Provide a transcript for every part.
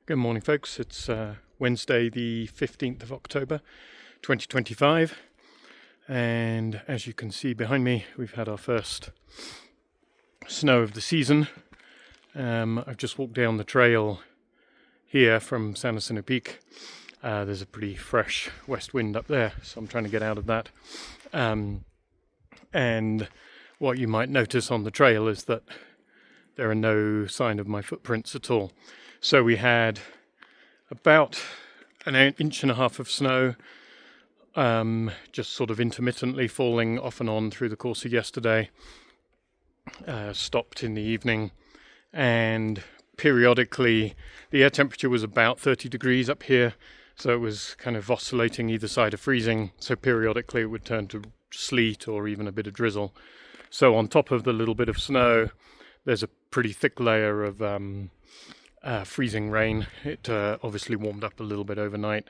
Good morning, folks. It's Wednesday, the 15th of October, 2025. And as you can see behind me, we've had our first snow of the season. I've just walked down the trail here from San Jacinto Peak. There's a pretty fresh west wind up there, so I'm trying to get out of that. And what you might notice on the trail is that there are no sign of my footprints at all. So we had about an inch and a half of snow, just sort of intermittently falling off and on through the course of yesterday. Stopped in the evening, and periodically the air temperature was about 30 degrees up here, so it was kind of oscillating either side of freezing. So periodically it would turn to sleet or even a bit of drizzle. So on top of the little bit of snow, there's a pretty thick layer of freezing rain. It obviously warmed up a little bit overnight,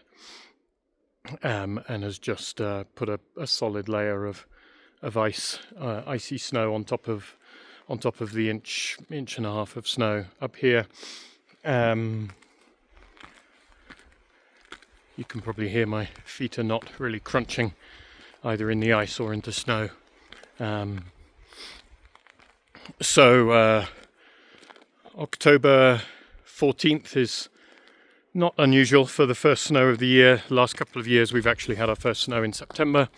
and has just put a solid layer of icy snow on top of the inch and a half of snow up here. You can probably hear my feet are not really crunching either in the ice or into snow. So October 14th is not unusual for the first snow of the year. The last couple of years we've actually had our first snow in September.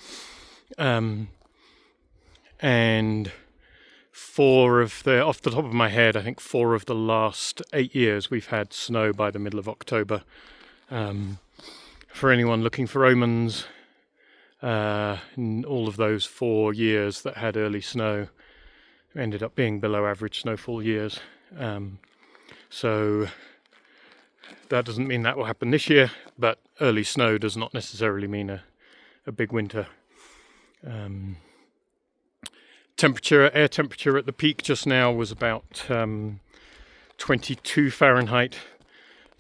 And off the top of my head, I think 4 of the last 8 years we've had snow by the middle of October. For anyone looking for omens, in all of those 4 years that had early snow ended up being below average snowfall years. So that doesn't mean that will happen this year, but early snow does not necessarily mean a big winter. Air temperature at the peak just now was about 22 Fahrenheit.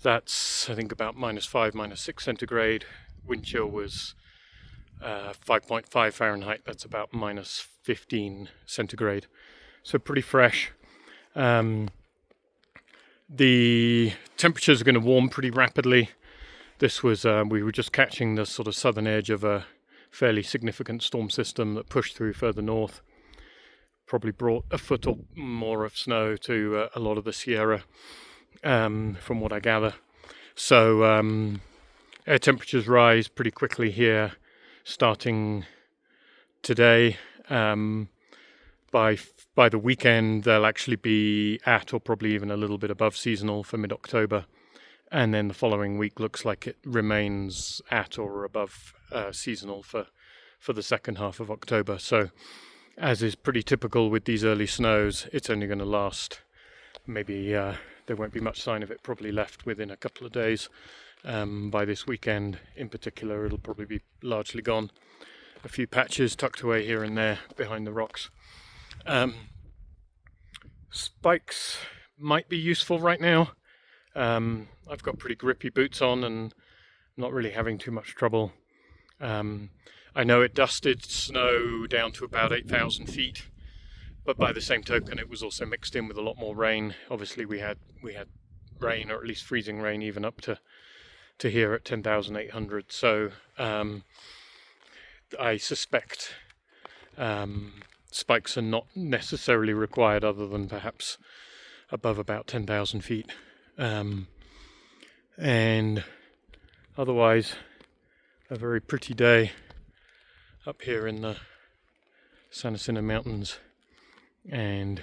That's, I think, about -5, -6 centigrade. Wind chill was 5.5 Fahrenheit. That's about -15 centigrade. So pretty fresh. The temperatures are going to warm pretty rapidly. This was, we were just catching the sort of southern edge of a fairly significant storm system that pushed through further north. Probably brought a foot or more of snow to a lot of the Sierra, from what I gather. So air temperatures rise pretty quickly here, starting today. By the weekend, they'll actually be at or probably even a little bit above seasonal for mid-October. And then the following week looks like it remains at or above seasonal for the second half of October. So, as is pretty typical with these early snows, it's only going to last maybe, there won't be much sign of it probably left within a couple of days. By this weekend in particular, it'll probably be largely gone. A few patches tucked away here and there behind the rocks. Spikes might be useful right now. I've got pretty grippy boots on and not really having too much trouble. I know it dusted snow down to about 8,000 feet, but by the same token it was also mixed in with a lot more rain. Obviously we had rain, or at least freezing rain, even up to here at 10,800. So I suspect spikes are not necessarily required other than perhaps above about 10,000 feet. And otherwise, a very pretty day up here in the San Jacinto Mountains. And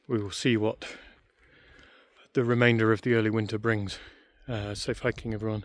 we will see what the remainder of the early winter brings. Safe hiking, everyone.